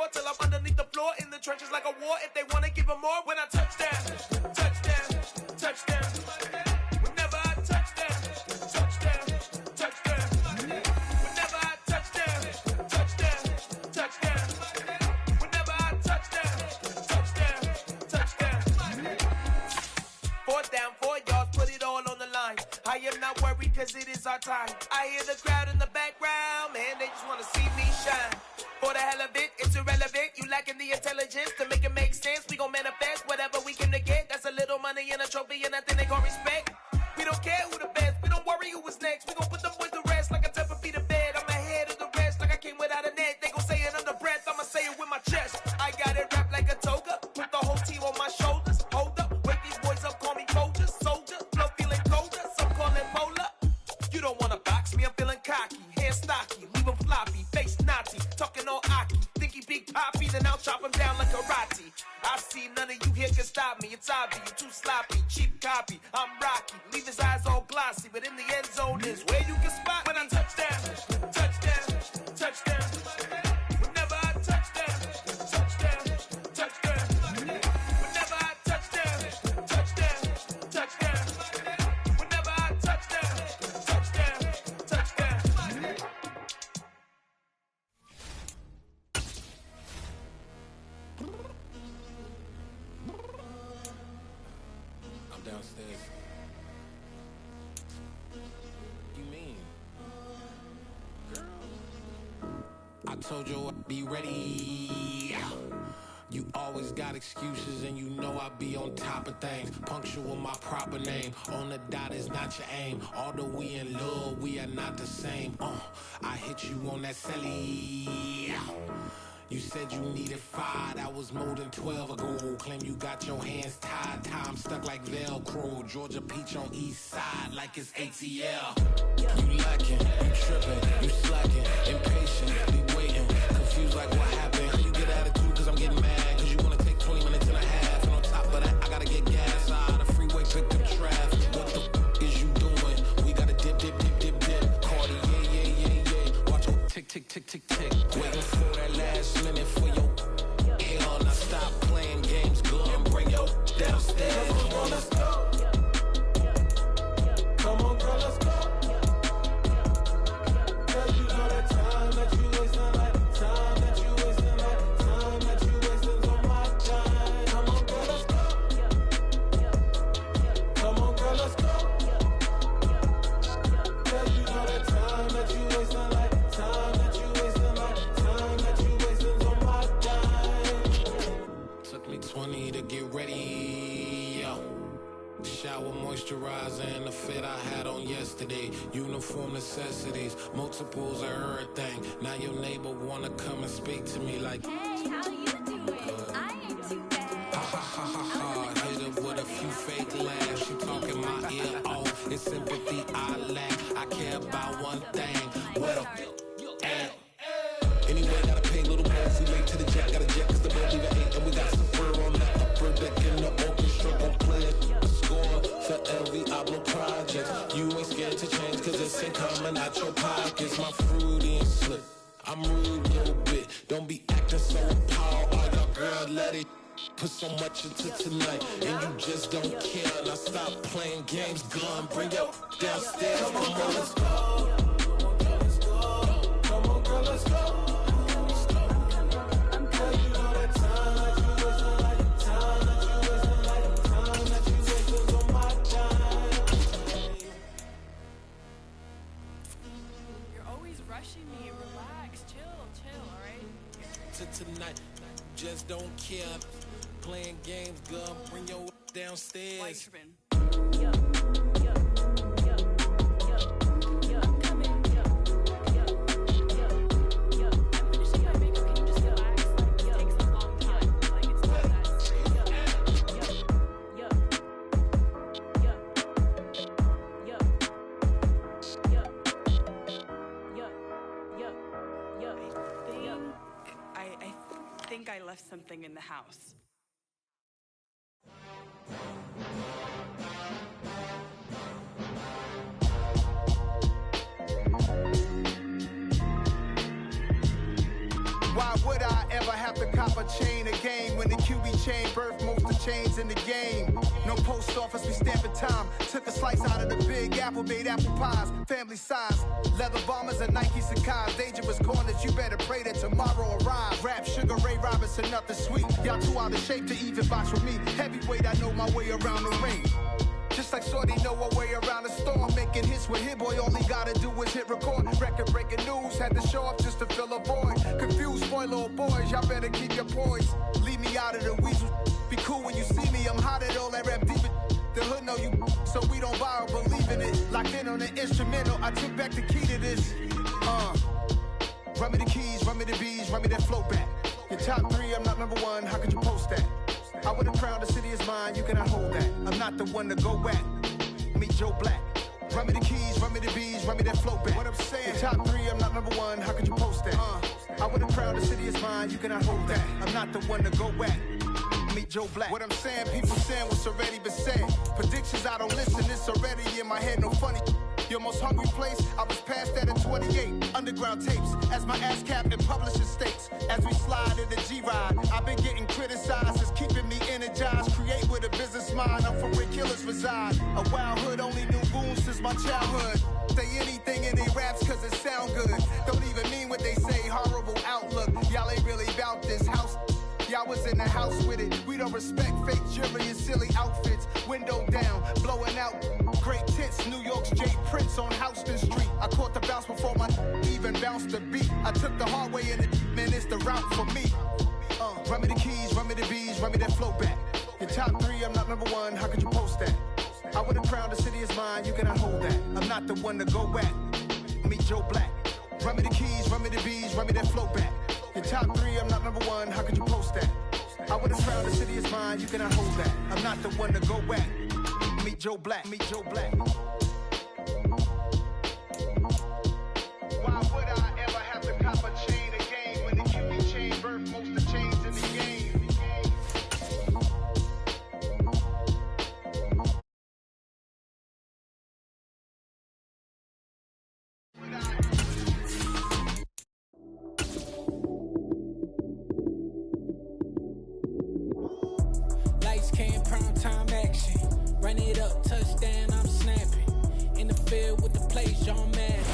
score till I'm underneath the floor in the trenches like a war. If they wanna give them more, when I touch down, touchdown, touchdown. Whenever I touch down, touchdown, touchdown. Whenever I touch down, touchdown, touchdown. Whenever I touch down, touchdown, touchdown. 4th down, 4 yards, put it all on the line. I am not worried cause it is our time. I hear the crowd in the background, man, they just wanna see me shine. For the hell of it, it's irrelevant. You lacking the intelligence to make it make sense. We gon' manifest whatever we came to get. That's a little money and a trophy and nothing they gon' respect. We don't care who the best, we don't worry who is next. We gon' put them boys to rest like a 10 feet of bed. I'm ahead of the rest like I came without a net. They gon' say it under breath, I'ma say it with my chest. I got it wrapped like a toga, put the whole team on my shoulders. Hold up, wake these boys up, call me Folger, soldier. Flow feeling colder, some call it polar. You don't wanna box me, I'm feeling cocky. Hands stocky, leave him floppy, face naughty. Talking all aki, think he big poppy, then I'll chop him down like karate. I see none of you here can stop me. It's obvious, you too sloppy, cheap copy. I'm Rocky, leave his eyes all glossy, but in the end zone is where you can spot when I touchdown, touchdown, touchdown. Whenever I touchdown, touchdown, touchdown. Whenever I touchdown, touchdown, touchdown. Whenever I touchdown, touchdown, touchdown. I'm downstairs. You mean? Girl, I told you I'd be ready. You always got excuses and you know I be on top of things. Punctual my proper name. On the dot is not your aim. Although we in love, we are not the same. I hit you on that celly. You said you needed 5, that was more than 12 ago. Claim you got your hands tied, time stuck like Velcro. Georgia Peach on east side like it's ATL. You lacking, you tripping, you slacking, impatient, be waiting, confused like what happened. You get attitude cause I'm getting mad, cause you wanna take 20 minutes and a half. And on top of that, I gotta get gas out of the freeway, pick up traffic. What the is you doing? We gotta dip, dip, dip, dip, dip. Cardi, yeah. Watch your tick, tick, tick, tick, tick. Waiting for that last minute for your hell. Now stop playing games, girl, and bring your downstairs. Come on, let's go. Come on, girl, let's go. Cause you know that time that you wasting, like time that you wasting, like time that you wasting on my time. Come on, girl, let's go. Come on, girl, let's go. Cause you know that time that you wasting, like time that you wasting, like time that you wasting on my time. Took me 20 to get ready, yo. Shower moisturizer and the fit I had on yesterday. Uniform necessities, multiples of everything. Now your neighbor wanna come and speak to me like, hey, how you doing? I ain't too bad. ha ha ha ha ha. Hit her with a few fake laughs. She talking my ear off. It's sympathy I lack. I care about one thing. What up? Anyway, gotta pay a little more if we late to the jet. Got a jet cause the boat leave at 8. And we got some fur on the upper deck in the orchestra. Gon' play it. Score for every Ablo project. You ain't scared to change cause it's ain't coming out your pockets. My fruity and slip. I'm rude a little bit. Don't be acting so appalled. All y'all girl, let it put so much into tonight. And you just don't care. Now stop playing games, gun. Bring your downstairs. Come on, girl, let's go. Come on, girl, let's go. Cause you know that time that you wasting, like time that you wasting, like time that you wasting on my time. You're always rushing me. Relax, chill, alright? To tonight, just don't care. Playing games, girl. Bring your downstairs. Why you tripping? I think I left something in the house. Why would I ever have to cop a chain again when the QB chain birthed most of chains in the game? No post office, we stamping time. Took a slice out of the Big Apple, made apple pies, family size. Leather bombers and Nike Sacai's. Dangerous corners, you better pray that tomorrow arrives. Rap, Sugar Ray Robinson, nothing sweet. Y'all too out of shape to even box with me. Heavyweight, I know my way around the ring. Just like Shorty know her way around the storm. Making hits with Hit Boy, all he gotta do is hit record. Record breaking news, had to show up just to fill a void. Confused, spoiled little boys, y'all better keep your poise. Leave me out of the weasel. Be cool when you see me, I'm hot at all that rap deep. The hood know you, so we don't borrow, believe in it. Locked in on the instrumental, I took back the key to this. Run me the keys, run me the bees, run me that flow back. Your top three, I'm not number one, how could you post that? I would have crowned the city is mine, you cannot hold that. I'm not the one to go at. Meet Joe Black. Run me the keys, run me the bees, run me that flow back. What I'm saying, your top three, I'm not number one, how could you post that? I would have crowned the city is mine, you cannot hold that. I'm not the one to go at. Meet Joe Black. What I'm saying, people saying what's already been said. Predictions, I don't listen, it's already in my head, no funny. Your most hungry place, I was past that at 28. Underground tapes, as my ass cap in publishing states. As we slide in the G-Ride, I've been getting criticized, it's keeping me energized. Create with a business mind, I'm from where killers reside. A wild hood, only knew goons since my childhood. Say anything in they raps cause it sound good. Don't even mean what they say, horrible outlook. Y'all ain't really about this house. Y'all was in the house with it. We don't respect fake jewelry and silly outfits. Window down, blowing out great tits. New York's J. Prince on Houston Street. I caught the bounce before my even bounced the beat. I took the hard way in it, man, it's the route for me. Run me the keys, run me the bees, run me that flow back. Your top three, I'm not number one, how could you post that? I would have crowned the city is mine, you cannot hold that. I'm not the one to go at. Meet Joe Black. Run me the keys, run me the bees, run me that flow back. Your top three, I'm not number one, how could you post that? I would have crowned the city is mine, you cannot hold that. I'm not the one to go at. Meet Joe Black, meet Joe Black. Why would I ever have to cop a chain again when the QB chain birthed most of the chains in the game? Run it up, touchdown, I'm snapping. In the field with the plays, John Madden.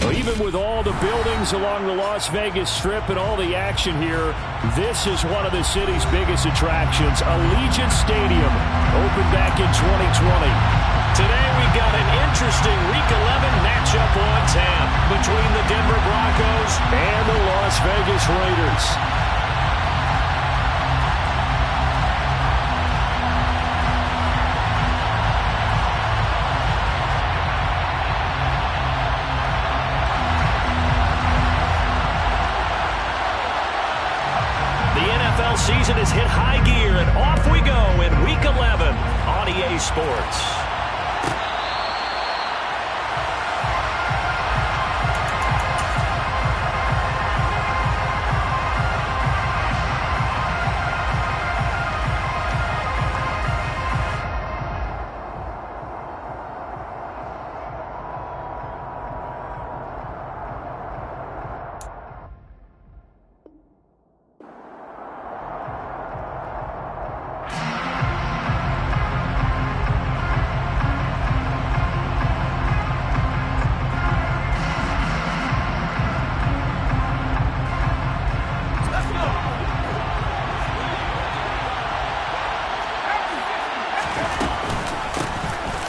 Well, even with all the buildings along the Las Vegas Strip and all the action here, this is one of the city's biggest attractions. Allegiant Stadium, opened back in 2020. Today we've got an interesting Week 11 matchup on tap between the Denver Broncos and the Las Vegas Raiders. Season has hit high gear, and off we go in Week 11 on EA Sports.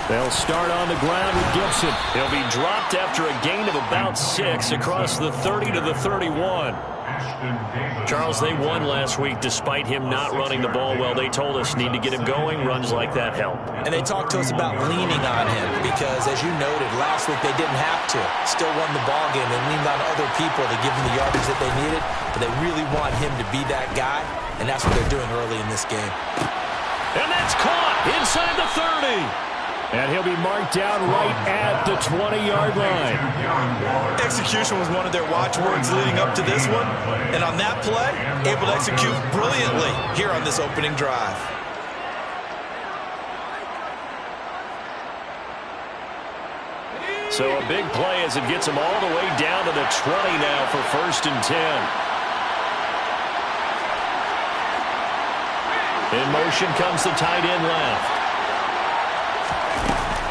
They'll start on the ground with Gibson. He'll be dropped after a gain of about 6 across the 30 to the 31. Charles, they won last week despite him not running the ball well. They told us need to get him going. Runs like that help. And they talked to us about leaning on him because, as you noted, last week they didn't have to. Still won the ball game. They leaned on other people to give them the yardage that they needed. But they really want him to be that guy, and that's what they're doing early in this game. And that's caught inside the 30. And he'll be marked down right at the 20-yard line. Execution was one of their watchwords leading up to this one. And on that play, able to execute brilliantly here on this opening drive. So a big play as it gets him all the way down to the 20 now for 1st and 10. In motion comes the tight end left.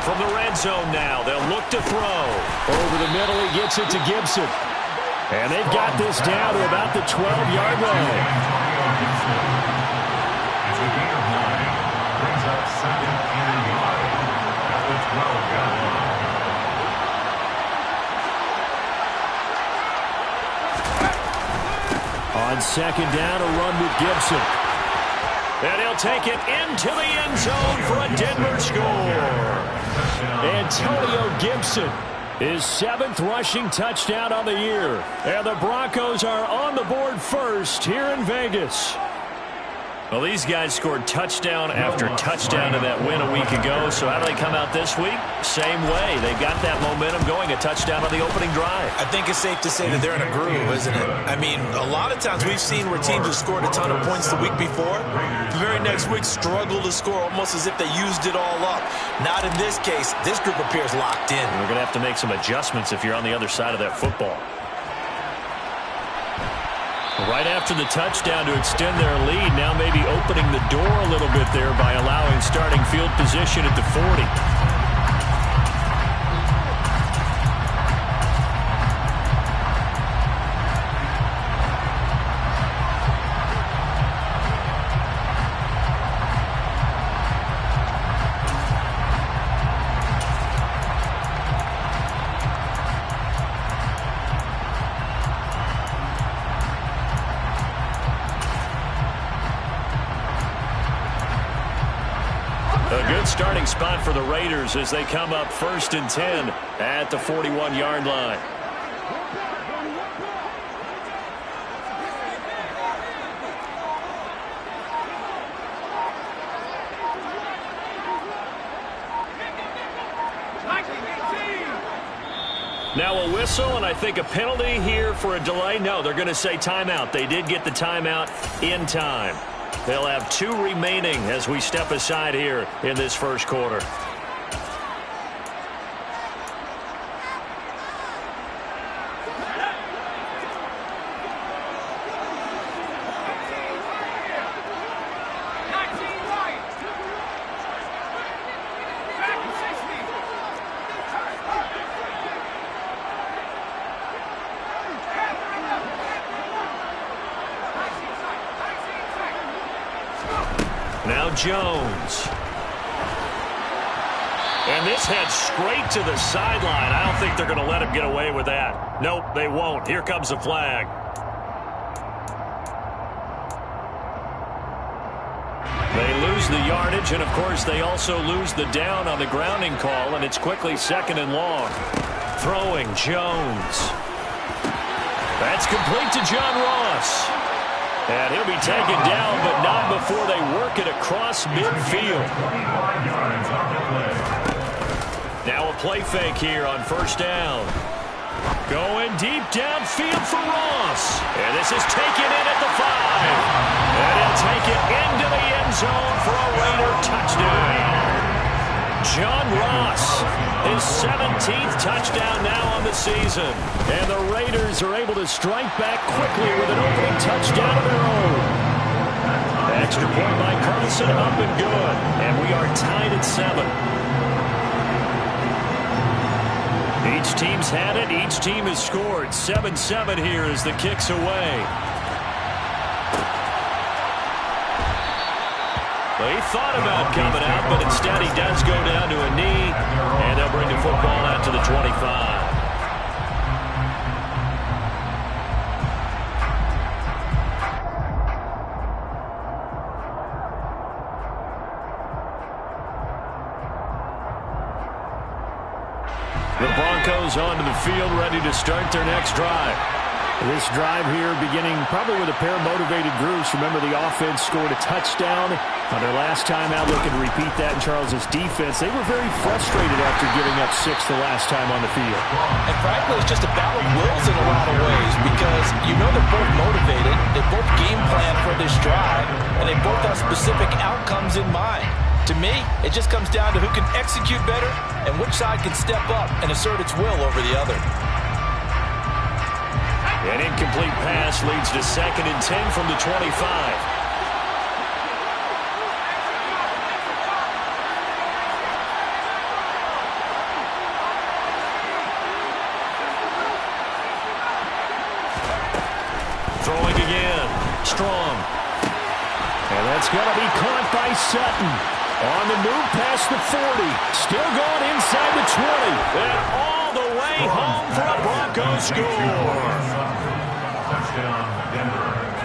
From the red zone now, they'll look to throw. Over the middle, he gets it to Gibson. And they've got this down to about the 12-yard line. It's a gain of 9. Brings up 2nd and 9 at the 12-yard line. On second down, a run with Gibson. And he'll take it into the end zone for a Denver score. Antonio Gibson, his 7th rushing touchdown on the year. And the Broncos are on the board first here in Vegas. Well, these guys scored touchdown after touchdown in that win a week ago. So how do they come out this week? Same way. They got that momentum going, a touchdown on the opening drive. I think it's safe to say that they're in a groove, isn't it? I mean, a lot of times we've seen where teams have scored a ton of points the week before. The very next week struggle to score almost as if they used it all up. Not in this case. This group appears locked in. We're going to have to make some adjustments if you're on the other side of that football. Right after the touchdown to extend their lead, now maybe opening the door a little bit there by allowing starting field position at the 40. Starting spot for the Raiders as they come up 1st and 10 at the 41-yard line. Now a whistle and I think a penalty here for a delay. No, they're going to say timeout. They did get the timeout in time. They'll have 2 remaining as we step aside here in this first quarter. Now Jones. And this heads straight to the sideline. I don't think they're going to let him get away with that. Nope, they won't. Here comes the flag. They lose the yardage, and of course they also lose the down on the grounding call, and it's quickly 2nd and long. Throwing Jones. That's complete to John Ross. And he'll be taken down, but not before they work it across midfield. Now a play fake here on 1st down. Going deep downfield for Ross. And this is taken in at the 5. And he'll take it into the end zone for a Raider touchdown. John Ross, his 17th touchdown now on the season. And the Raiders are able to strike back quickly with an opening touchdown of their own. Extra point by Carlson, up and good. And we are tied at 7. Each team's had it. Each team has scored. 7-7 here as the kick's away. Well, he thought about coming out, but instead he does go down to a knee, and they'll bring the football out to the 25. The Broncos onto the field, ready to start their next drive. This drive here beginning probably with a pair of motivated groups. Remember, the offense scored a touchdown on their last time out, looking to repeat that in Charles's defense. They were very frustrated after giving up 6 the last time on the field. And frankly, it's just a battle of wills in a lot of ways because you know they're both motivated. They both game plan for this drive, and they both have specific outcomes in mind. To me, it just comes down to who can execute better and which side can step up and assert its will over the other. An incomplete pass leads to 2nd and 10 from the 25. Strong. And that's going to be caught by Sutton. On the move past the 40. Still going inside the 20. And all the way home for a Broncos score.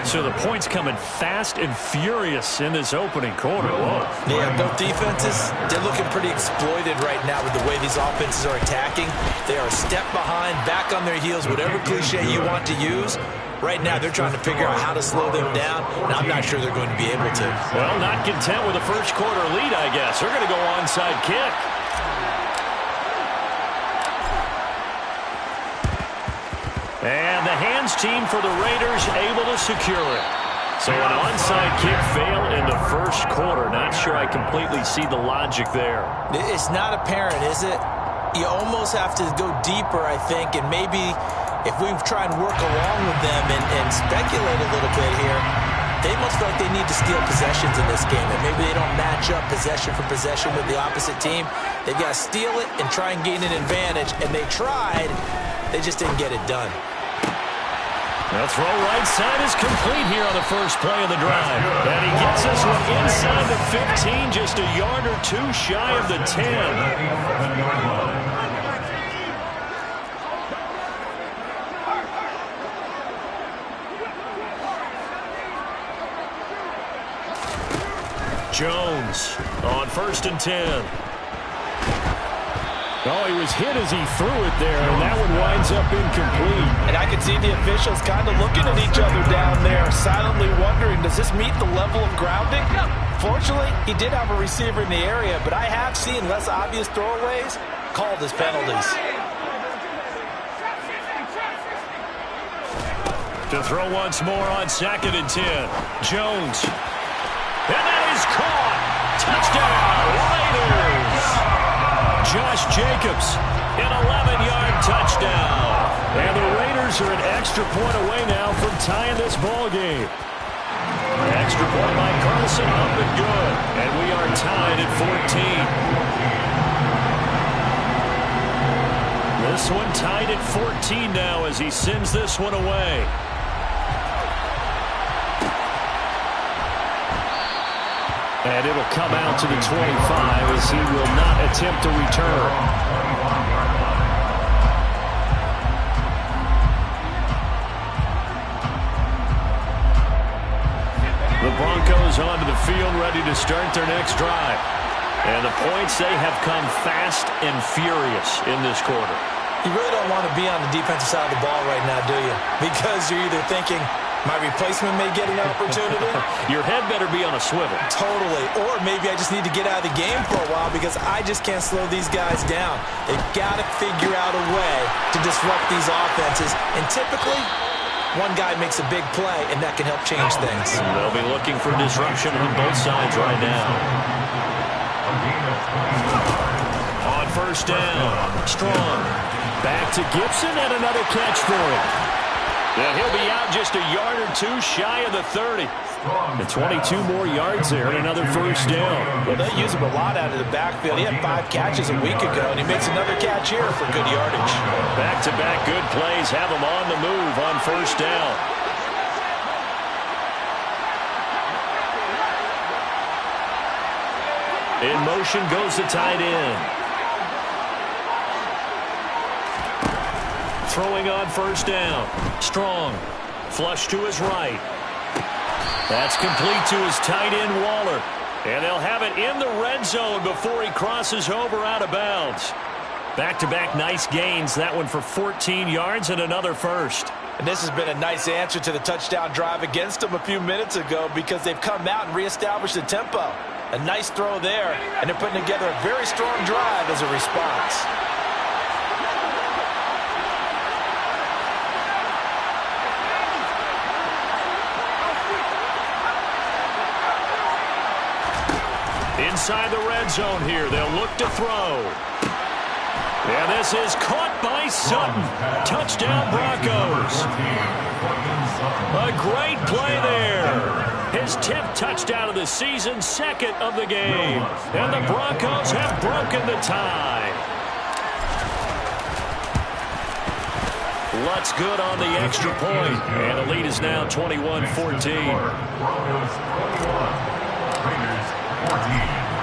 So the points coming fast and furious in this opening quarter. Whoa. Yeah, both defenses, they're looking pretty exploited right now with the way these offenses are attacking. They are a step behind, back on their heels, whatever cliche you want to use. Right now, they're trying to figure out how to slow them down, and I'm not sure they're going to be able to. Well, not content with a first quarter lead, I guess. They're going to go onside kick. And the hands team for the Raiders able to secure it. So an onside kick fail in the first quarter. Not sure I completely see the logic there. It's not apparent, is it? You almost have to go deeper, I think, and maybe if we try and work along with them and speculate a little bit here, they must feel like they need to steal possessions in this game, and maybe they don't match up possession for possession with the opposite team. They've got to steal it and try and gain an advantage, and they tried. They just didn't get it done. The throw right side is complete here on the first play of the drive. And he gets this one inside the 15, just a yard or two shy of the 10. Jones on 1st and 10. Oh, he was hit as he threw it there, and that one winds up incomplete. And I can see the officials kind of looking at each other down there, silently wondering, does this meet the level of grounding? Fortunately, he did have a receiver in the area, but I have seen less obvious throwaways called as penalties. To throw once more on 2nd and 10. Jones. And that is caught. Touchdown, Raiders. Josh Jacobs, an 11-yard touchdown. And the Raiders are an extra point away now from tying this ball game. Extra point by Carlson, up and good. And we are tied at 14. This one tied at 14 now as he sends this one away. And it'll come out to the 25 as he will not attempt to return. The Broncos onto the field ready to start their next drive. And the points, they have come fast and furious in this quarter. You really don't want to be on the defensive side of the ball right now, do you? Because you're either thinking, my replacement may get an opportunity. Your head better be on a swivel. Totally. Or maybe I just need to get out of the game for a while because I just can't slow these guys down. They've got to figure out a way to disrupt these offenses. And typically, one guy makes a big play, and that can help change things. They'll be looking for disruption on both sides right now. On 1st down, Strong. Back to Gibson and another catch for him. Yeah, he'll be out just a yard or two shy of the 30. And 22 more yards there and another 1st down. Well, they use him a lot out of the backfield. He had 5 catches a week ago, and he makes another catch here for good yardage. Back-to-back good plays have him on the move on 1st down. In motion goes the tight end. Throwing on 1st down. Strong. Flush to his right. That's complete to his tight end, Waller. And they'll have it in the red zone before he crosses over out of bounds. Back-to-back nice gains. That one for 14 yards and another 1st. And this has been a nice answer to the touchdown drive against them a few minutes ago because they've come out and reestablished the tempo. A nice throw there, and they're putting together a very strong drive as a response. Inside the red zone here, they'll look to throw. And this is caught by Sutton. Touchdown, Broncos. A great play there. His 10th touchdown of the season, 2nd of the game. And the Broncos have broken the tie. Lutz good on the extra point. And the lead is now 21-14.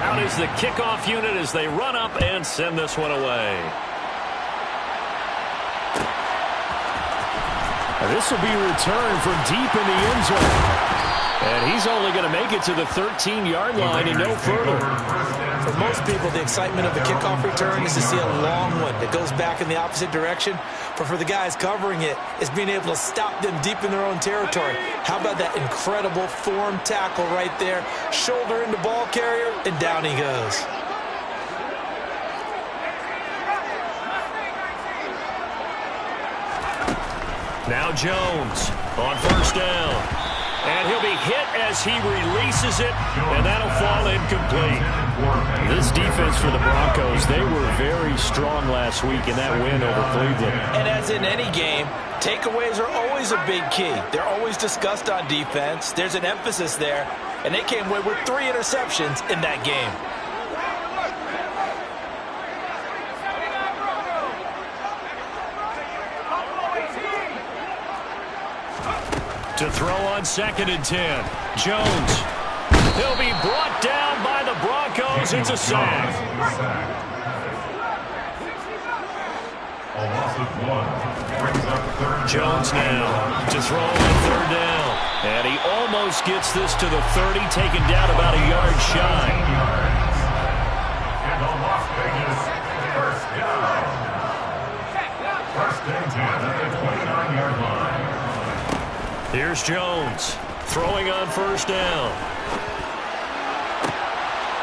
Out is the kickoff unit as they run up and send this one away. This will be returned from deep in the end zone. And he's only going to make it to the 13-yard line and no further. For most people, the excitement of the kickoff return is to see a long one that goes back in the opposite direction. But for the guys covering it, it's being able to stop them deep in their own territory. How about that incredible form tackle right there? Shoulder into ball carrier, and down he goes. Now Jones on first down. And he'll be hit as he releases it, and that'll fall incomplete. This defense for the Broncos, they were very strong last week in that win over Cleveland. And as in any game, takeaways are always a big key. They're always discussed on defense. There's an emphasis there, and they came away with 3 interceptions in that game. To throw on 2nd and 10. Jones. He'll be brought down by the Broncos. It's a sack. Jones now to throw on 3rd down. And he almost gets this to the 30, taken down about a yard shy. And the Las Vegas first down. 1st and 10 at the 29-yard line. Here's Jones throwing on 1st down.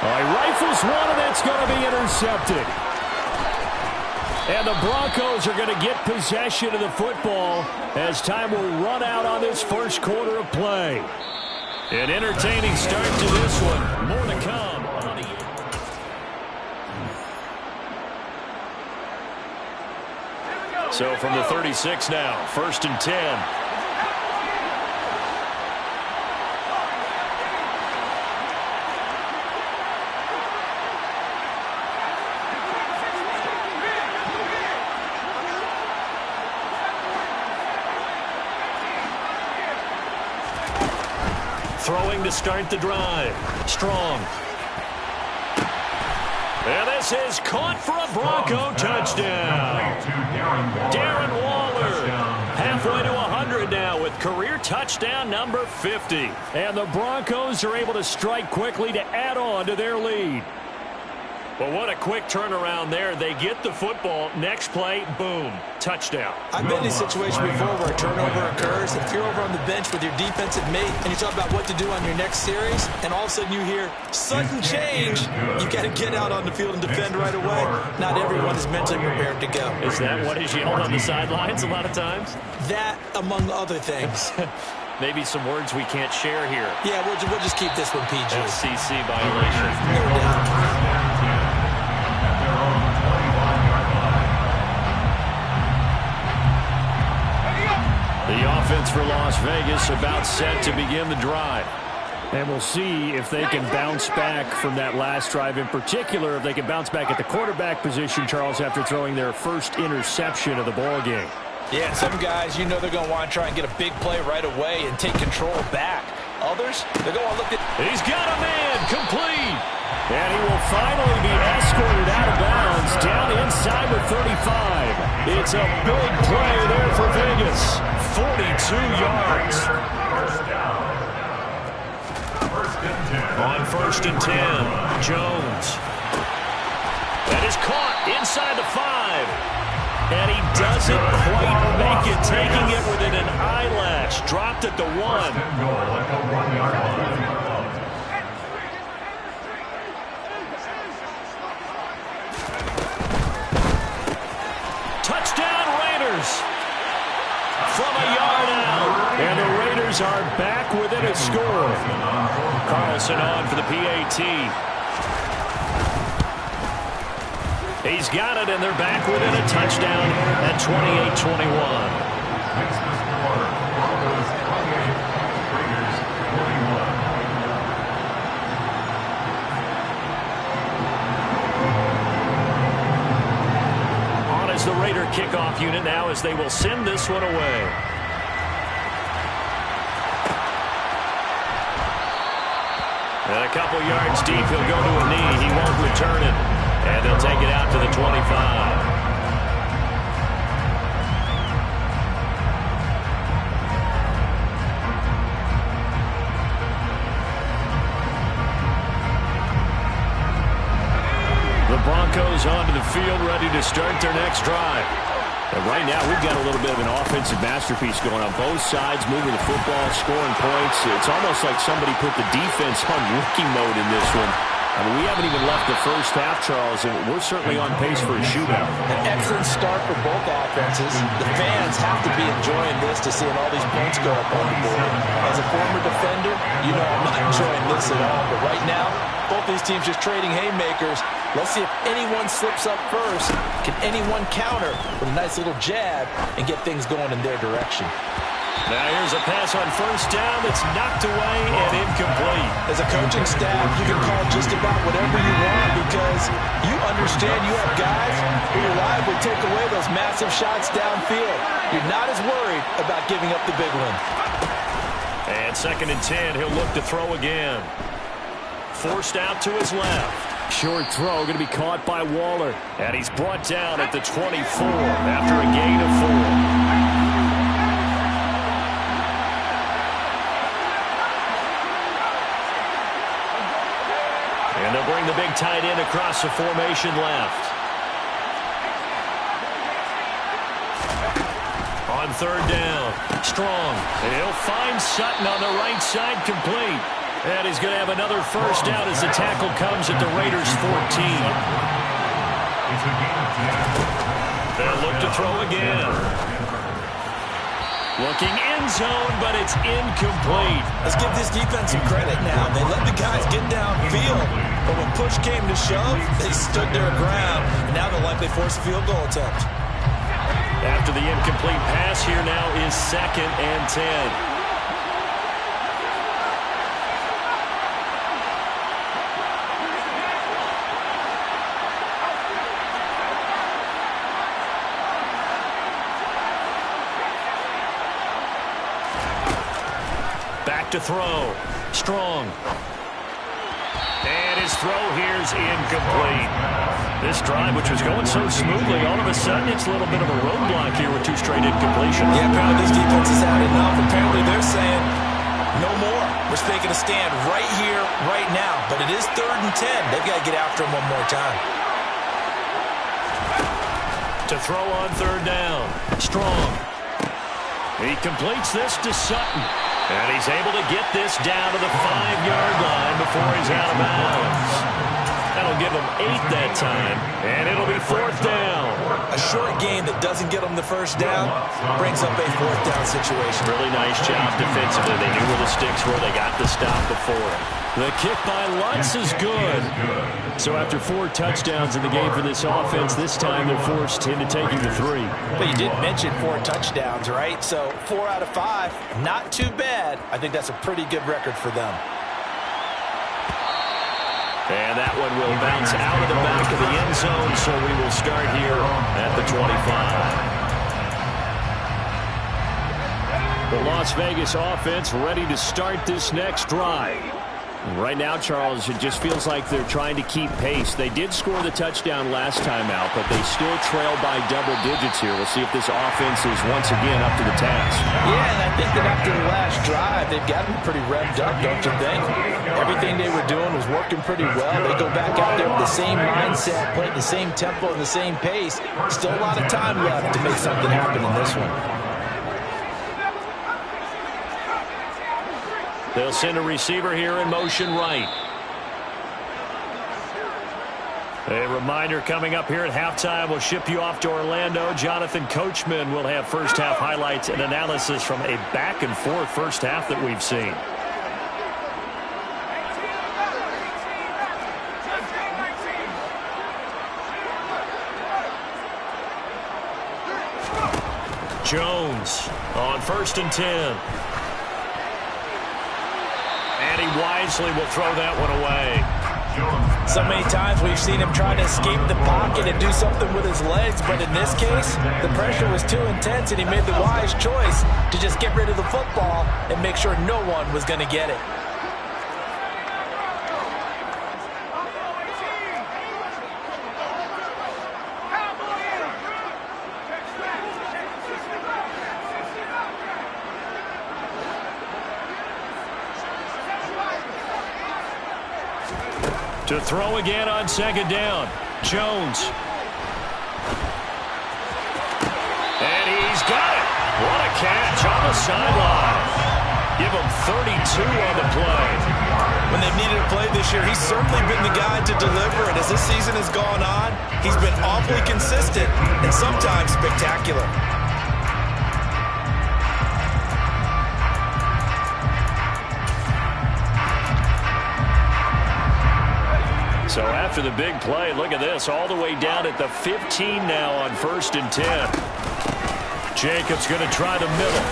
He rifles one, and that's going to be intercepted. And the Broncos are going to get possession of the football as time will run out on this first quarter of play. An entertaining start to this one. More to come. So from the 36 now, 1st and 10. Throwing to start the drive. Strong. And this is caught for a Bronco touchdown. Darren Waller halfway to 100 now with career touchdown number 50. And the Broncos are able to strike quickly to add on to their lead. Well, what a quick turnaround there. They get the football. Next play, boom, touchdown. I've been in a situation before where a turnover occurs. If you're over on the bench with your defensive mate and you talk about what to do on your next series, and all of a sudden you hear sudden change, you got to get out on the field and defend right away. Not everyone is mentally prepared to go. Is that what is yelled on the sidelines a lot of times? That, among other things. Maybe some words we can't share here. Yeah, we'll just keep this one PG. FCC violation. No doubt. The offense for Las Vegas about set to begin the drive. And we'll see if they can bounce back from that last drive, in particular, if they can bounce back at the quarterback position, Charles, after throwing their first interception of the ball game. Yeah, some guys, you know they're going to want to try and get a big play right away and take control back. Others, they're going to look at... He's got a man, complete. And he will finally be escorted out of bounds down inside the 35. It's a big play there for Vegas. 42 yards. On 1st and 10, Jones. That is caught inside the 5. And he doesn't quite make it, taking it within an eyelash. Dropped at the 1. Touchdown Raiders. From a yard out. And the Raiders are back within a score. Carlson on for the PAT. He's got it, and they're back within a touchdown at 28-21. On as the Raider kickoff unit now as they will send this one away. And a couple yards deep, he'll go to a knee. He won't return it. And they'll take it out to the 25. The Broncos onto the field, ready to start their next drive. And right now, we've got a little bit of an offensive masterpiece going on both sides, moving the football, scoring points. It's almost like somebody put the defense on rookie mode in this one. I mean, we haven't even left the first half, Charles, and we're certainly on pace for a shootout. An excellent start for both offenses. The fans have to be enjoying this to seeing all these points go up on the board. As a former defender, you know I'm not enjoying this at all. But right now, both these teams just trading haymakers. Let's see if anyone slips up first. Can anyone counter with a nice little jab and get things going in their direction? Now here's a pass on first down that's knocked away and incomplete. As a coaching staff, you can call just about whatever you want because you understand you have guys who reliably take away those massive shots downfield. You're not as worried about giving up the big one. And 2nd and 10, he'll look to throw again. Forced out to his left. Short throw going to be caught by Waller. And he's brought down at the 24 after a gain of 4. And they'll bring the big tight end across the formation left. On 3rd down, Strong. And he'll find Sutton on the right side, complete. And he's going to have another first down as the tackle comes at the Raiders' 14. They'll look to throw again. Looking end zone, but it's incomplete. Let's give this defense some credit now. They let the guys get downfield, but when push came to shove, they stood their ground, and now they'll likely force a field goal attempt. After the incomplete pass, here now is 2nd and 10. To throw. Strong. And his throw here's incomplete. This drive, which was going so smoothly, all of a sudden it's a little bit of a roadblock here with 2 straight incompletions. Yeah, apparently this defense has had enough. Apparently they're saying no more. We're taking a stand right here, right now. But it is 3rd and 10. They've got to get after him one more time. To throw on 3rd down. Strong. He completes this to Sutton. And he's able to get this down to the 5-yard line before he's out of bounds. That'll give him 8 that time, and it'll be 4th down. A short gain that doesn't get him the first down brings up a 4th down situation. Really nice job defensively. They knew where the sticks were. They got the stop before it. The kick by Lutz is good. So after 4 touchdowns in the game for this offense, this time they're forced into taking the 3. But you did mention 4 touchdowns, right? So 4 out of 5, not too bad. I think that's a pretty good record for them. And that one will bounce out of the back of the end zone, so we will start here at the 25. The Las Vegas offense ready to start this next drive. Right now, Charles, it just feels like they're trying to keep pace. They did score the touchdown last time out, but they still trail by double digits here. We'll see if this offense is once again up to the task. Yeah, and I think that after the last drive, they've gotten pretty revved up, don't you think? Everything they were doing was working pretty well. They go back out there with the same mindset, playing the same tempo and the same pace. Still a lot of time left to make something happen in this one. They'll send a receiver here in motion right. A reminder coming up here at halftime. We'll ship you off to Orlando. Jonathan Coachman will have first half highlights and analysis from a back-and-forth first half that we've seen. Jones on 1st and 10. And he wisely will throw that one away. So many times we've seen him trying to escape the pocket and do something with his legs, but in this case, the pressure was too intense and he made the wise choice to just get rid of the football and make sure no one was going to get it. To throw again on second down. Jones. And he's got it. What a catch on the sideline. Give him 32 on the play. When they've needed a play this year, he's certainly been the guy to deliver. And as this season has gone on, he's been awfully consistent and sometimes spectacular. So after the big play, look at this, all the way down at the 15 now on 1st and 10. Jacobs going to try the middle.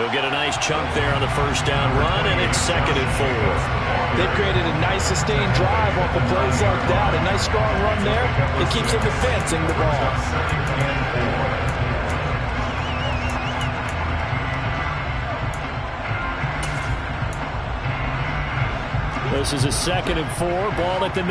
He'll get a nice chunk there on the first down run, and it's 2nd and 4. They've created a nice sustained drive off of plays like that. A nice strong run there. It keeps them defending the ball. This is a 2nd and 4, ball at the 9.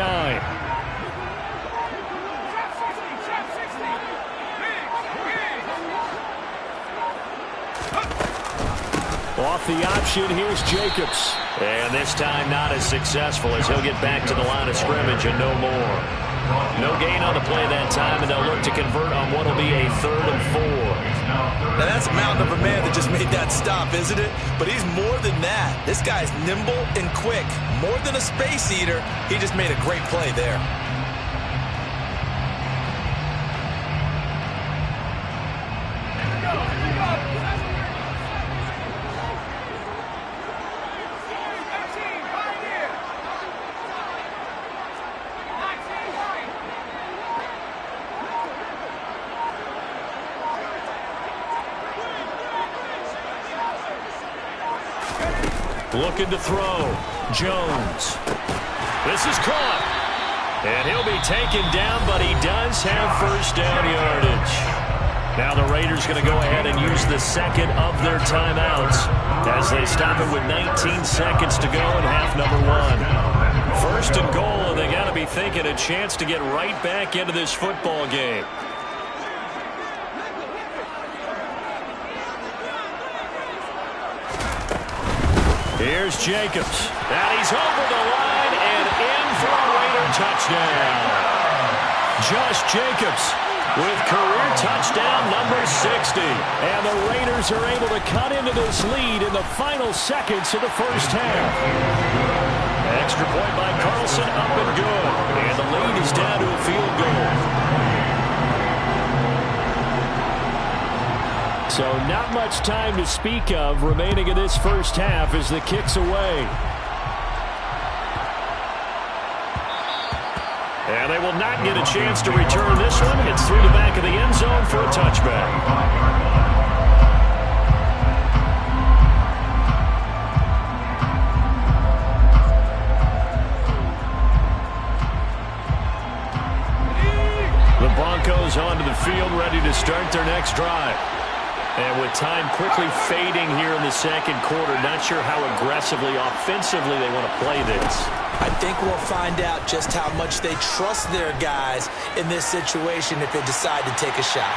Off the option, here's Jacobs. And this time not as successful as he'll get back to the line of scrimmage and no more. No gain on the play that time, and they'll look to convert on what will be a 3rd and 4. Now that's a mountain of a man that just made that stop, isn't it? But he's more than that. This guy's nimble and quick. More than a space eater, he just made a great play there. Looking to throw. Jones. This is caught. And he'll be taken down, but he does have first down yardage. Now the Raiders going to go ahead and use the second of their timeouts as they stop it with 19 seconds to go in half number 1. 1st and goal, and they got to be thinking a chance to get right back into this football game. Here's Jacobs. And he's over the line and in for a Raider touchdown. Josh Jacobs with career touchdown number 60. And the Raiders are able to cut into this lead in the final seconds of the first half. Extra point by Carlson, up and good. And the lead is down to a field goal. So not much time to speak of remaining in this first half as the kick's away. And they will not get a chance to return this one. It's through the back of the end zone for a touchback. The Broncos onto the field, ready to start their next drive. And with time quickly fading here in the second quarter, not sure how aggressively, offensively they want to play this. I think we'll find out just how much they trust their guys in this situation if they decide to take a shot.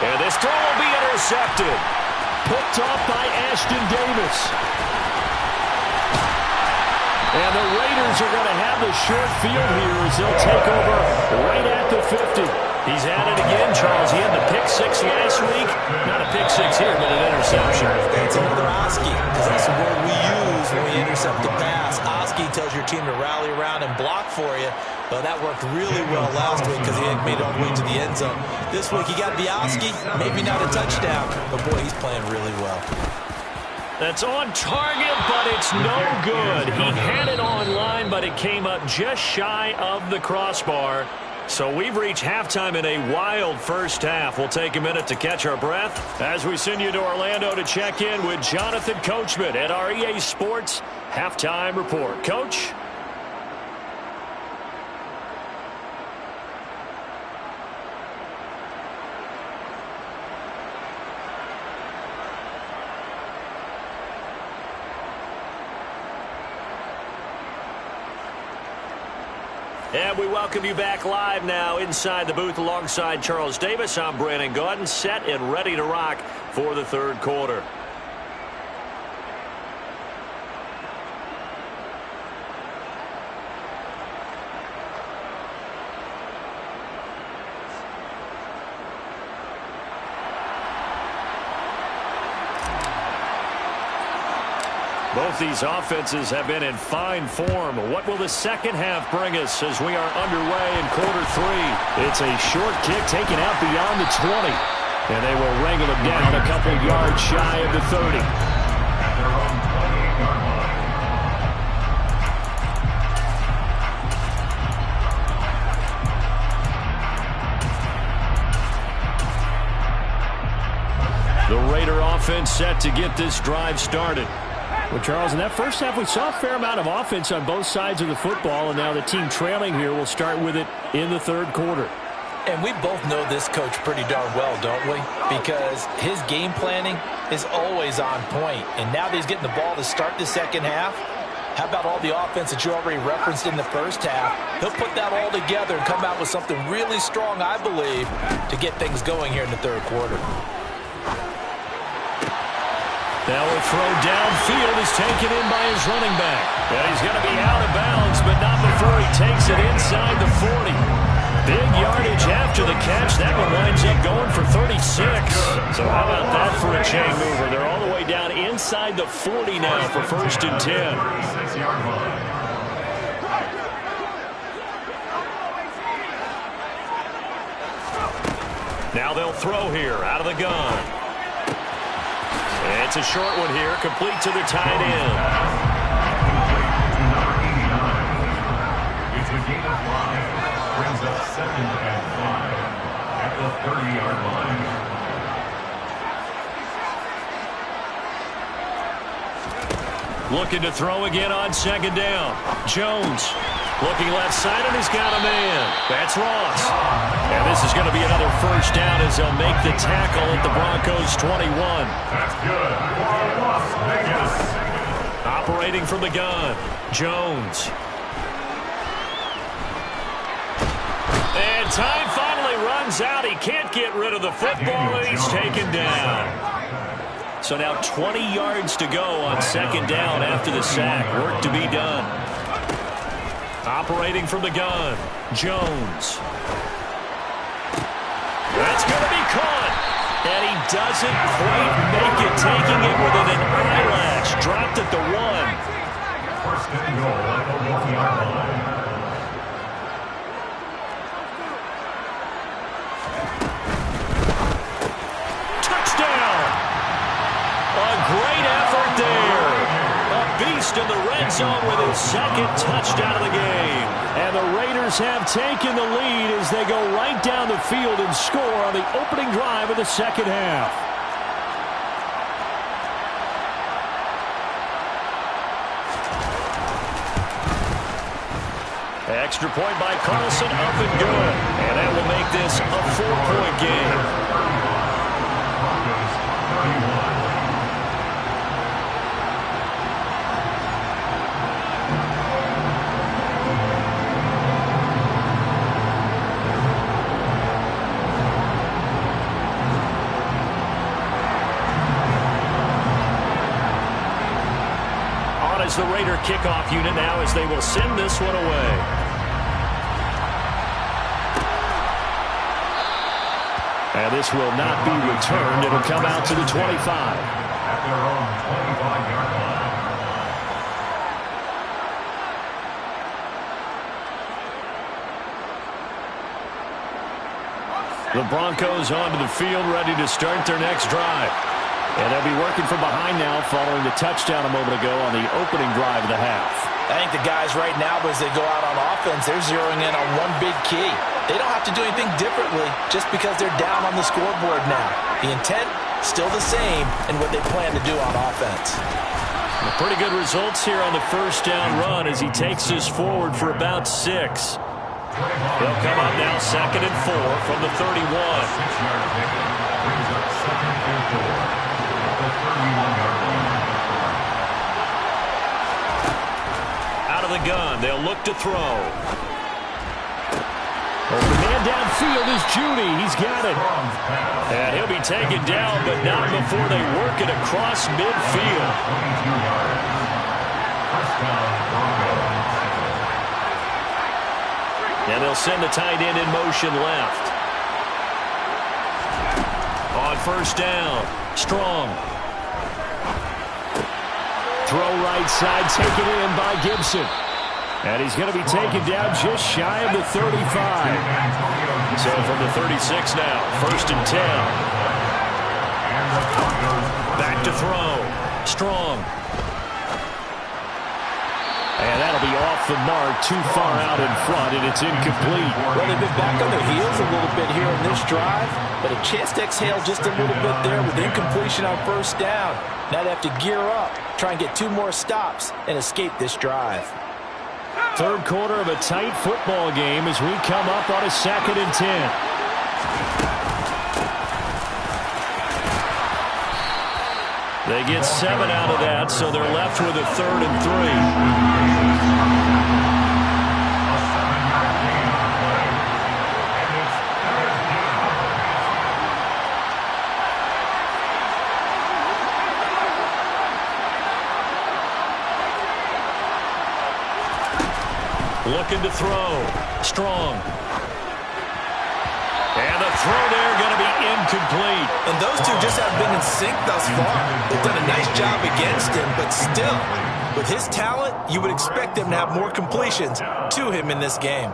And this throw will be intercepted. Picked off by Ashton Davis. And the Raiders are going to have the short field here as they'll take over right at the 50. He's at it again, Charles. He had the pick 6 last week. Not a pick 6 here, but an interception. It's another Oski, because that's the word we use when we intercept the pass. Oski tells your team to rally around and block for you. Well, that worked really well last week because he had made it all the way to the end zone. This week, he got the Oski, maybe not a touchdown, but boy, he's playing really well. That's on target, but it's no good. He had it on line, but it came up just shy of the crossbar. So we've reached halftime in a wild first half. We'll take a minute to catch our breath as we send you to Orlando to check in with Jonathan Coachman at our EA Sports Halftime Report. Coach? And we welcome you back live now inside the booth alongside Charles Davis. I'm Brandon Gaudin, set and ready to rock for the third quarter. Both these offenses have been in fine form. What will the second half bring us as we are underway in quarter three? It's a short kick taken out beyond the 20. And they will wrangle it down a couple yards shy of the 30. At their own 28-yard line. The Raider offense set to get this drive started. Well, Charles, in that first half, we saw a fair amount of offense on both sides of the football, and now the team trailing here will start with it in the third quarter. And we both know this coach pretty darn well, don't we? Because his game planning is always on point. And now that he's getting the ball to start the second half, how about all the offense that you already referenced in the first half? He'll put that all together and come out with something really strong, I believe, to get things going here in the third quarter. Now a throw downfield is taken in by his running back. And he's going to be out of bounds, but not before he takes it inside the 40. Big yardage after the catch. That one winds up going for 36. So how about that for a chain mover? They're all the way down inside the 40 now for first and 10. 36-yard line. Now they'll throw here out of the gun. It's a short one here, complete to the tight end. Number 89. It's a gain of 5. Brings up 2nd and 5 at the 30-yard line. Looking to throw again on second down. Jones looking left side, and he's got a man. That's Ross. And this is going to be another first down as they'll make the tackle at the Broncos' 21. That's good for Las Vegas. Operating from the gun, Jones. And time finally runs out. He can't get rid of the football, and he's taken down. So now 20 yards to go on second down after the sack. Work to be done. Operating from the gun, Jones. That's going to be caught. And he doesn't quite make it, taking it within an eyelash. Dropped at the 1. First and goal at the 1-yard line. Touchdown! A great effort there. A beast in the red zone with his second touchdown of the game. And the Raiders have taken the lead as they go right down the field and score on the opening drive of the second half. Extra point by Carlson, up and good. And that will make this a 4-point game. Broncos 31. Is the Raider kickoff unit now as they will send this one away. And this will not be returned. It'll come out to the 25. At their own 25-yard line. The Broncos onto the field, ready to start their next drive. And they'll be working from behind now following the touchdown a moment ago on the opening drive of the half. I think the guys right now, as they go out on offense, they're zeroing in on one big key. They don't have to do anything differently just because they're down on the scoreboard now. The intent, still the same in what they plan to do on offense. Pretty good results here on the first down run as he takes us forward for about 6. They'll come up now 2nd and 4 from the 31. 6-yard pickup brings up 2nd and 4. Out of the gun, they'll look to throw. Open man downfield is Judy. He's got it. And he'll be taken down, but not before they work it across midfield. And they'll send the tight end in motion left. On first down, Strong. Throw right side, taken in by Gibson. And he's going to be taken down just shy of the 35. So from the 36 now, first and 10. Back to throw. Strong. And that'll be off the mark, too far out in front, and it's incomplete. Well, they've been back on their heels a little bit here in this drive, but a chance to exhale just a little bit there with incompletion on first down. Now they have to gear up, try and get 2 more stops, and escape this drive. Third quarter of a tight football game as we come up on a 2nd and 10. They get 7 out of that, so they're left with a 3rd and 3. Looking to throw. Strong. And the throw there going to be incomplete. And those two just have been in sync thus far. They've done a nice job against him, but still, with his talent, you would expect him to have more completions to him in this game.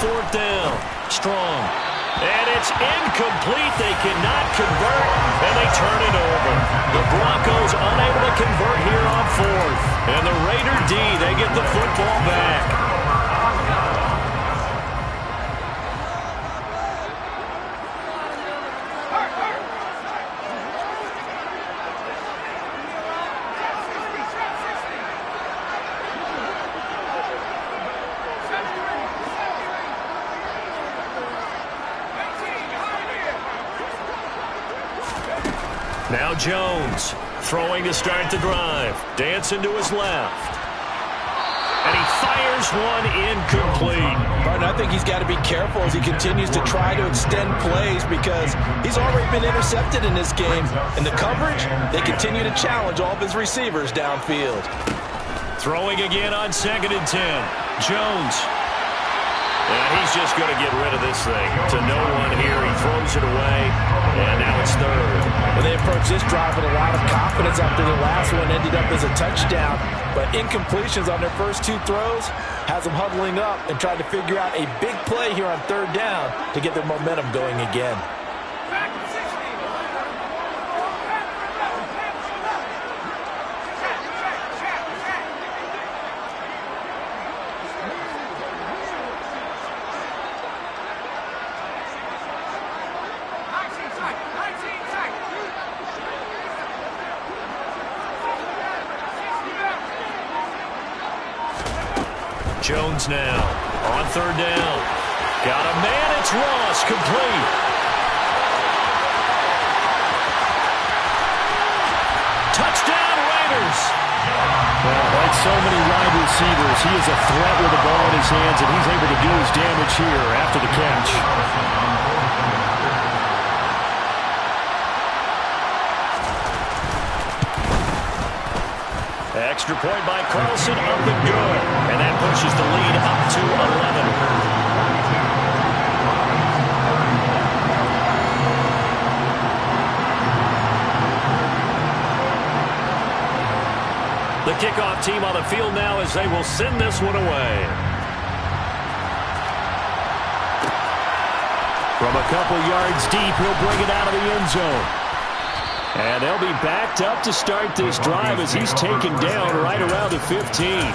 Fourth down. Strong. And it's incomplete. They cannot convert, and they turn it over. The Broncos unable to convert here on 4th. And the Raider D, they get the football back. Now Jones, throwing to start the drive. Dancing to his left. And he fires one incomplete. Martin, I think he's got to be careful as he continues to try to extend plays because he's already been intercepted in this game. In the coverage, they continue to challenge all of his receivers downfield. Throwing again on 2nd and 10. Jones. And he's just going to get rid of this thing to no one here. He throws it away, and now it's 3rd. Well, they approached this drive with a lot of confidence after the last one ended up as a touchdown. But incompletions on their first 2 throws has them huddling up and trying to figure out a big play here on 3rd down to get their momentum going again. Jones now on 3rd down. Got a man. It's Ross. Complete. Touchdown Raiders. Well, like so many wide receivers, he is a threat with the ball in his hands, and he's able to do his damage here after the catch. Extra point by Carlson, up and good. And that pushes the lead up to 11. The kickoff team on the field now as they will send this one away. From a couple yards deep, he'll bring it out of the end zone. And they'll be backed up to start this drive as he's taken down right around the 15.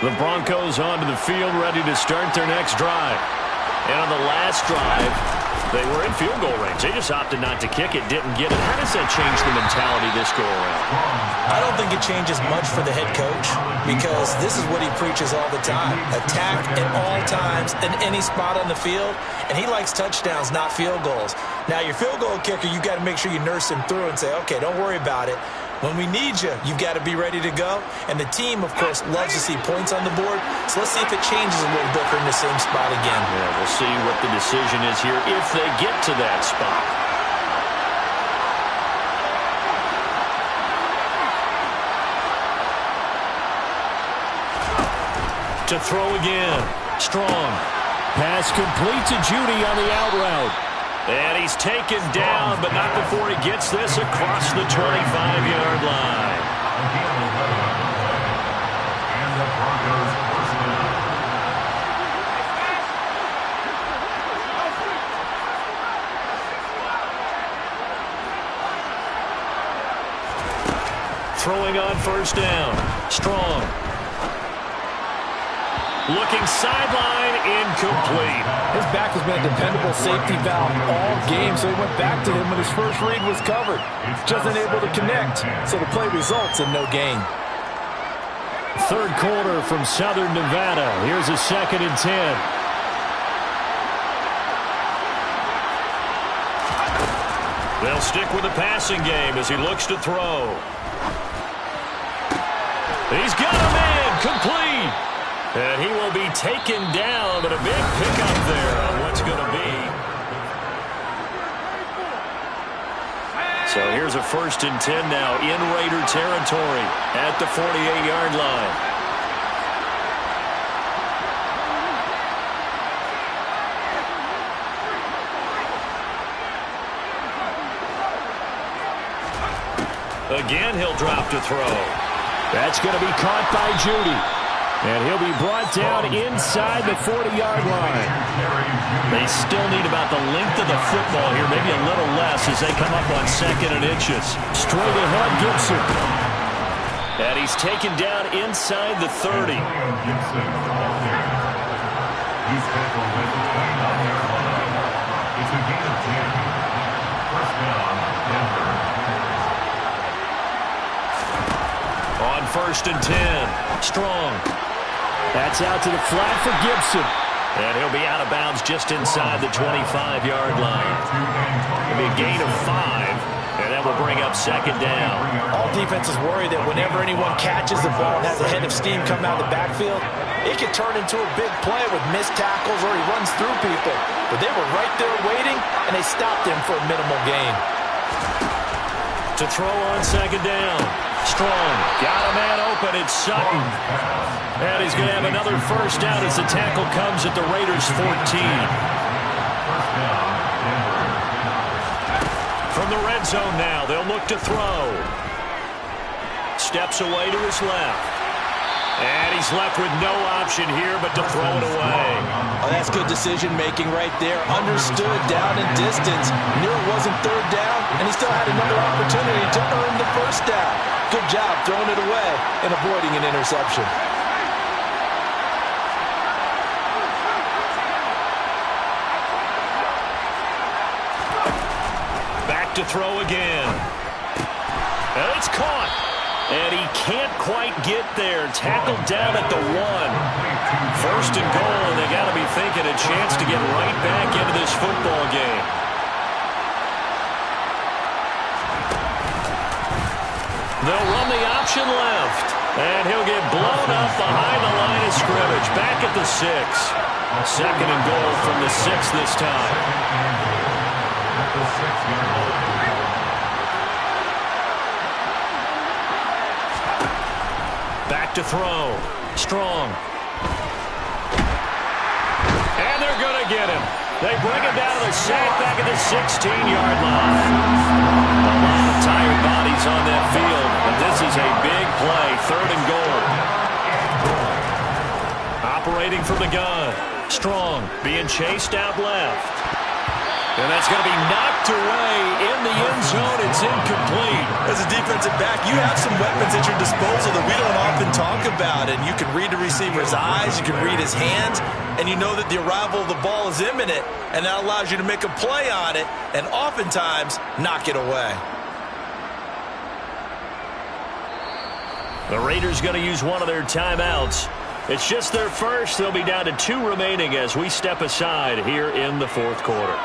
The Broncos onto the field, ready to start their next drive. And on the last drive, they were in field goal range. They just opted not to kick it, didn't get it. How does that change the mentality this go-around? I don't think it changes much for the head coach because this is what he preaches all the time. Attack at all times in any spot on the field, and he likes touchdowns, not field goals. Now, your field goal kicker, you've got to make sure you nurse him through and say, okay, don't worry about it. When we need you, you've got to be ready to go. And the team, of course, loves to see points on the board. So let's see if it changes a little bit. They're in the same spot again. Yeah, we'll see what the decision is here if they get to that spot. To throw again. Strong. Pass complete to Judy on the out route. And he's taken down, but not before he gets this across the 25-yard line. And the Broncos first down. Throwing on first down. Strong. Looking sideline, incomplete. His back has been a dependable safety valve all game, so he went back to him when his first read was covered. Just unable to connect, so the play results in no gain. Third quarter from Southern Nevada. Here's a 2nd and 10. They'll stick with the passing game as he looks to throw. He's got a man, complete. And he will be taken down, but a big pickup there on what's going to be. So here's a 1st and 10 now in Raider territory at the 48-yard line. Again, he'll drop to throw. That's going to be caught by Judy. And he'll be brought down inside the 40-yard line. They still need about the length of the football here, maybe a little less as they come up on 2nd and inches. Straight ahead, Gibson. And he's taken down inside the 30. He's tackled at the 29-yard line. It's a gain of 10. First down, Denver. On 1st and 10, Strong. That's out to the flat for Gibson. And he'll be out of bounds just inside the 25-yard line. It'll be a gain of 5, and that will bring up 2nd down. All defenses worry that whenever anyone catches the ball and has a head of steam come out of the backfield, it can turn into a big play with missed tackles or he runs through people. But they were right there waiting, and they stopped him for a minimal gain. To throw on 2nd down. Strong. Got a man open. It's Sutton. And he's going to have another first down as the tackle comes at the Raiders' 14. From the red zone now, they'll look to throw. Steps away to his left. And he's left with no option here but to throw it away. Oh, that's good decision-making right there. Understood down and distance. Knew it wasn't 3rd down, and he still had another opportunity to earn the first down. Good job throwing it away and avoiding an interception. Back to throw again. And it's caught. And he can't quite get there. Tackled down at the 1. 1st and goal, and they got to be thinking a chance to get right back into this football game. They'll run the option left. And he'll get blown up behind the line of scrimmage. Back at the 6. 2nd and goal from the 6 this time. At the 6-yard line. Back to throw. Strong. And they're going to get him. They bring him down to the sack back at the 16-yard line. A lot of tired bodies on that field, but this is a big play. 3rd and goal. Operating from the gun. Strong being chased out left. And that's going to be knocked away in the end zone. It's incomplete. As a defensive back, you have some weapons at your disposal that we don't often talk about. about, and you can read the receiver's eyes, you can read his hands, and you know that the arrival of the ball is imminent, and that allows you to make a play on it and oftentimes knock it away. The Raiders going to use one of their timeouts. It's just their first. They'll be down to 2 remaining as we step aside here in the fourth quarter.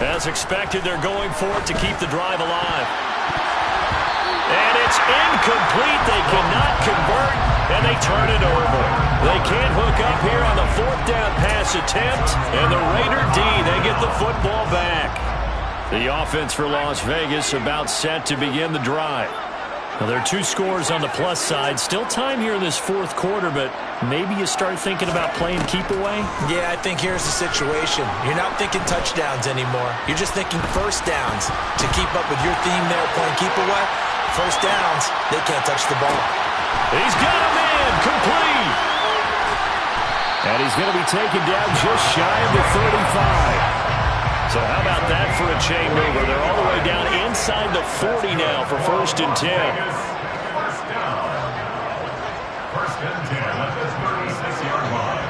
As expected, they're going for it to keep the drive alive. And it's incomplete. They cannot convert, and they turn it over. They can't hook up here on the 4th down pass attempt, and the Raider D, they get the football back. The offense for Las Vegas about set to begin the drive. Well, there are 2 scores on the plus side. Still time here in this fourth quarter, but maybe you start thinking about playing keep away? Yeah, I think here's the situation. You're not thinking touchdowns anymore. You're just thinking first downs to keep up with your theme there, playing keep away. First downs, they can't touch the ball. He's got a man, complete. And he's going to be taken down just shy of the 35. So how about that for a chain mover? They're all the way down inside the 40 now for 1st and 10. First down. 1st and 10 at the 36-yard line.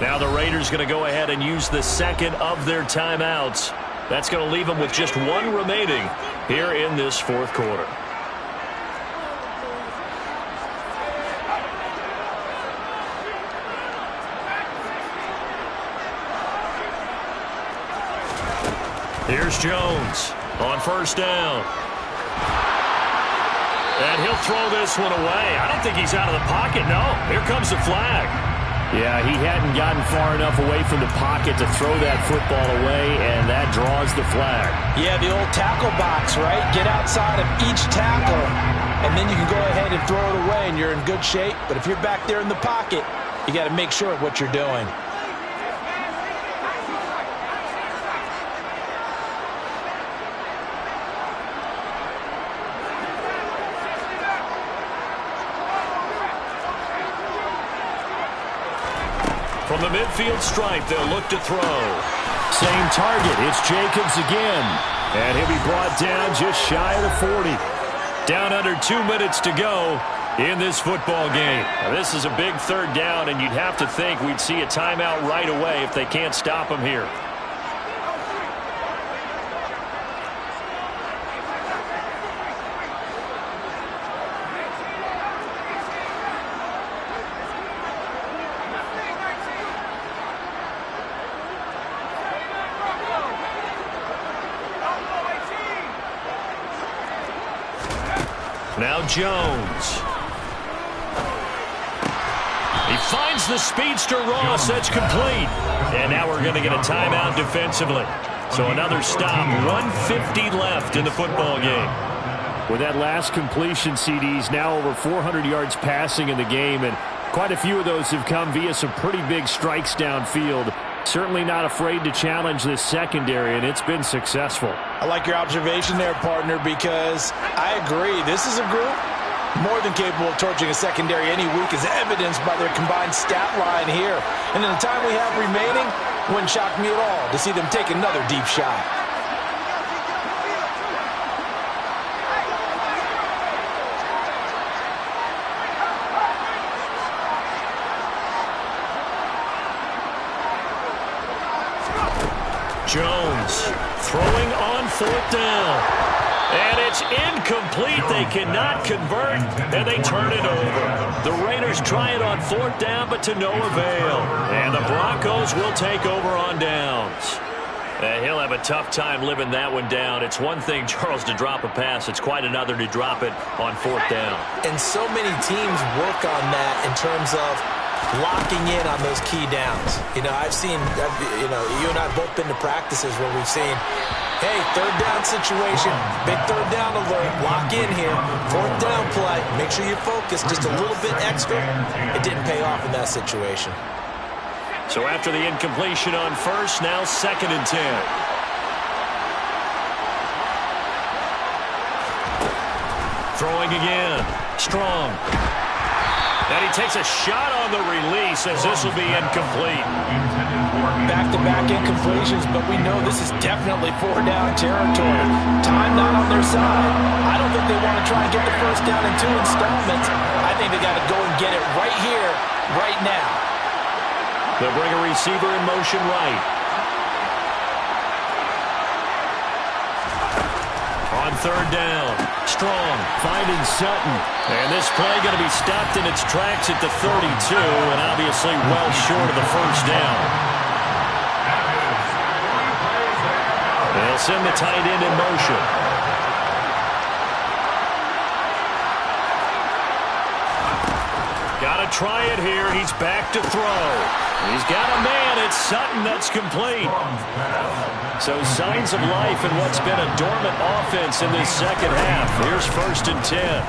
Now the Raiders going to go ahead and use the second of their timeouts. That's going to leave them with just 1 remaining here in this fourth quarter. Here's Jones on 1st down. And he'll throw this one away. I don't think he's out of the pocket. No, here comes the flag. Yeah, he hadn't gotten far enough away from the pocket to throw that football away, and that draws the flag. Yeah, the old tackle box, right? Get outside of each tackle, and then you can go ahead and throw it away, and you're in good shape. But if you're back there in the pocket, you got to make sure of what you're doing. From the midfield stripe, they'll look to throw. Same target. It's Jacobs again. And he'll be brought down just shy of the 40. Down under 2 minutes to go in this football game. Now, this is a big 3rd down, and you'd have to think we'd see a timeout right away if they can't stop him here. Now Jones. He finds the speedster Ross. That's complete. And now we're going to get a timeout defensively. So another stop. 1:50 left in the football game. With that last completion, CD's now over 400 yards passing in the game, and quite a few of those have come via some pretty big strikes downfield. Certainly not afraid to challenge this secondary, and it's been successful. I like your observation there, partner, because I agree. This is a group more than capable of torching a secondary any week, as evidenced by their combined stat line here. And in the time we have remaining, wouldn't shock me at all to see them take another deep shot. Jones throwing on 4th down. And it's incomplete. They cannot convert, and they turn it over. The Raiders try it on 4th down, but to no avail. And the Broncos will take over on downs. And he'll have a tough time living that one down. It's one thing, Charles, to drop a pass. It's quite another to drop it on 4th down. And so many teams work on that in terms of locking in on those key downs. You know, I've seen, you and I have both been to practices where we've seen Hey, third down situation. Big third down alert. Lock in here. Fourth down play. Make sure you're focused just a little bit extra. It didn't pay off in that situation. So after the incompletion on first, now 2nd and 10. Throwing again. Strong. And he takes a shot on the release as this will be incomplete. Back-to-back incompletions, but we know this is definitely 4-down territory. Time not on their side. I don't think they want to try and get the first down in 2 installments. I think they got to go and get it right here, right now. They'll bring a receiver in motion right. On 3rd down, Strong finding Sutton. And this play going to be stopped in its tracks at the 32, and obviously well short of the first down. They'll send the tight end in motion. Got to try it here. He's back to throw. He's got a man. It's Sutton. That's complete. So signs of life in what's been a dormant offense in this second half. Here's 1st and 10.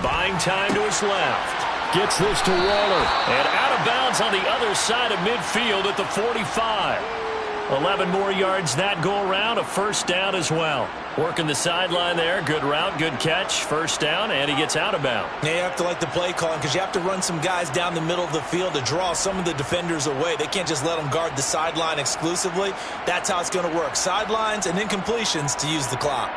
Buying time to his left. Gets this to Waller. And out of bounds on the other side of midfield at the 45. 11 more yards that go around. A first down as well. Working the sideline there. Good route, good catch. First down, and he gets out of bounds. Yeah, you have to like the play calling because you have to run some guys down the middle of the field to draw some of the defenders away. They can't just let them guard the sideline exclusively. That's how it's going to work. Sidelines and incompletions to use the clock.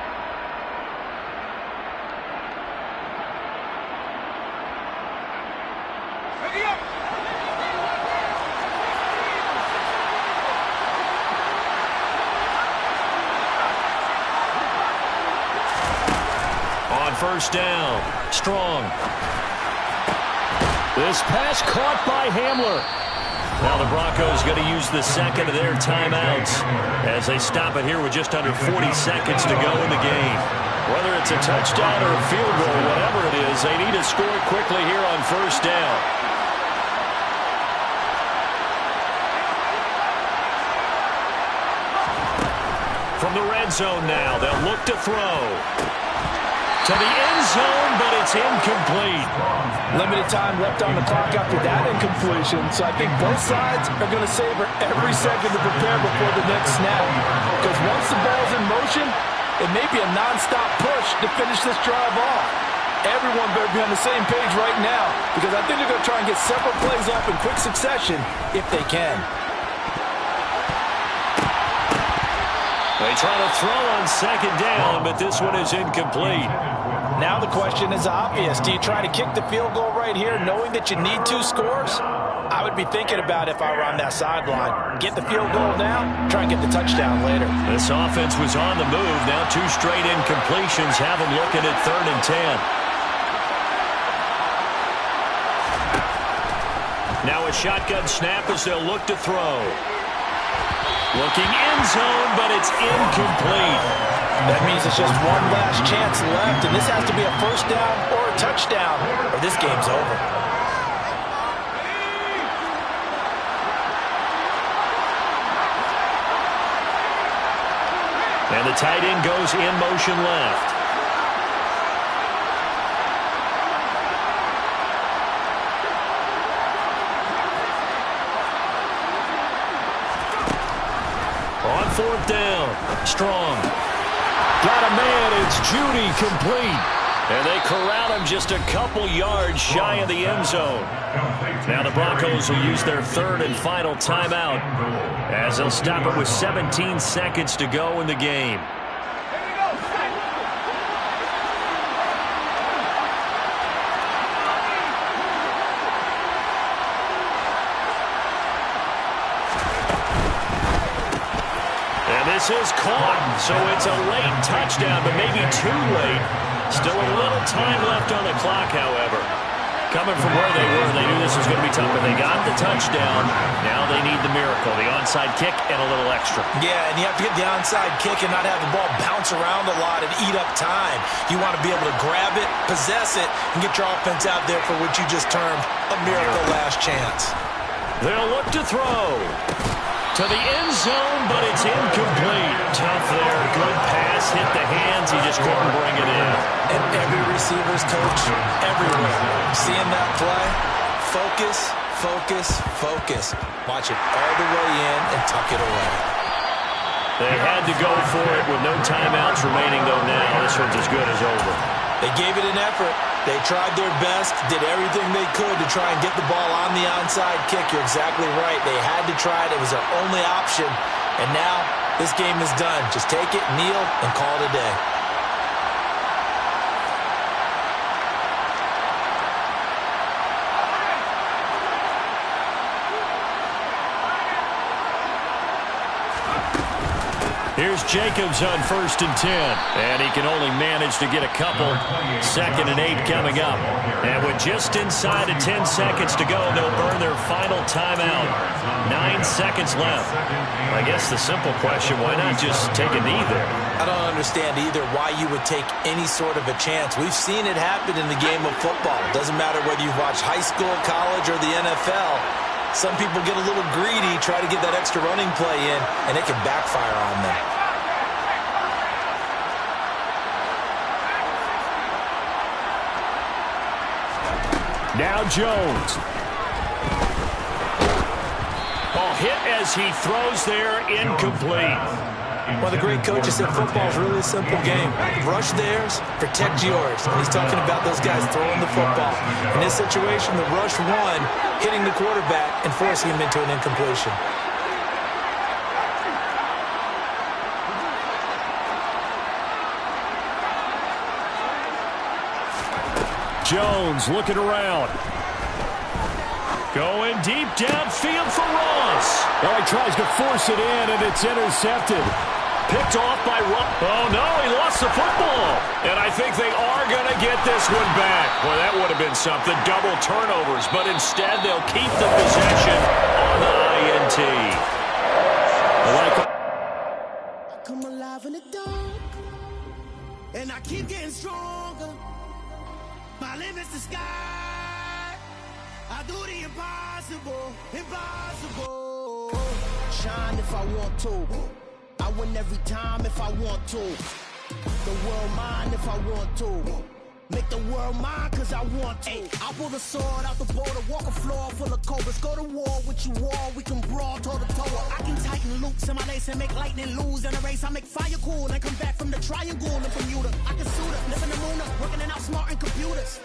First down. Strong. This pass caught by Hamler. Now the Broncos going to use the second of their timeouts as they stop it here with just under 40 seconds to go in the game. Whether it's a touchdown or a field goal, whatever it is, they need to score quickly here on first down. From the red zone now, they'll look to throw. To the end zone, but it's incomplete. Limited time left on the clock after that incompletion, so I think both sides are going to savor every second to prepare before the next snap. Because once the ball's in motion, it may be a non-stop push to finish this drive off. Everyone better be on the same page right now, because I think they're going to try and get several plays off in quick succession if they can. They try to throw on second down, but this one is incomplete. Now the question is obvious. Do you try to kick the field goal right here knowing that you need 2 scores? I would be thinking about if I were on that sideline. Get the field goal now, try and get the touchdown later. This offense was on the move. Now 2 straight incompletions have them looking at 3rd and 10. Now a shotgun snap as they'll look to throw. Looking end zone, but it's incomplete. That means it's just one last chance left, and this has to be a first down or a touchdown, or this game's over. And the tight end goes in motion left. On 4th down, Strong. Got a man, it's Judy, complete. And they corral him just a couple yards shy of the end zone. Now the Broncos will use their 3rd and final timeout as they'll stop it with 17 seconds to go in the game. This is caught, so it's a late touchdown, but maybe too late. Still a little time left on the clock, however. Coming from where they were, they knew this was going to be tough, but they got the touchdown. Now they need the miracle, the onside kick and a little extra. Yeah, and you have to get the onside kick and not have the ball bounce around a lot and eat up time. You want to be able to grab it, possess it, and get your offense out there for what you just termed a miracle last chance. They'll look to throw. to the end zone, but it's incomplete. Tough there. Good pass. Hit the hands. He just couldn't bring it in. And every receiver's coach, everywhere, seeing that play, focus, focus, focus. Watch it all the way in and tuck it away. They had to go for it with no timeouts remaining, though, now. This one's as good as over. They gave it an effort. They tried their best, did everything they could to try and get the ball on the onside kick. You're exactly right. They had to try it. It was their only option. And now this game is done. Just take it, kneel, and call it a day. Here's Jacobs on 1st and 10. And he can only manage to get a couple. 2nd and 8 coming up. And with just inside of 10 seconds to go, they'll burn their final timeout. 9 seconds left. I guess the simple question, why not just take a knee there? I don't understand either why you would take any sort of a chance. We've seen it happen in the game of football. Doesn't matter whether you've watched high school, college, or the NFL. Some people get a little greedy, try to get that extra running play in, and it can backfire on them. Now Jones. Ball hit as he throws there, incomplete. Well, the great coach has said football is really a simple game. Rush theirs, protect yours. And he's talking about those guys throwing the football. In this situation, the rush won, hitting the quarterback and forcing him into an incompletion. Jones looking around. Going deep downfield for Ross. Well, he tries to force it in, and it's intercepted. Picked off by Ross. Oh, no, he lost the football. And I think they are going to get this one back. Boy, that would have been something. Double turnovers, but instead they'll keep the possession on the INT. I come alive in the dark, and I keep getting stronger. My limit's the sky. I do the impossible, impossible. Shine if I want to. I win every time if I want to. The world mine if I want to. Make the world mine cause I want to. I pull the sword out the border, walk a floor full of cobras. Go to war with you all, we can brawl toe to toe. I can tighten loops in my lace and make lightning lose. In a race I make fire cool and come back from the triangle in Bermuda. I can suit up, live in the moon up, working and outsmarting computers.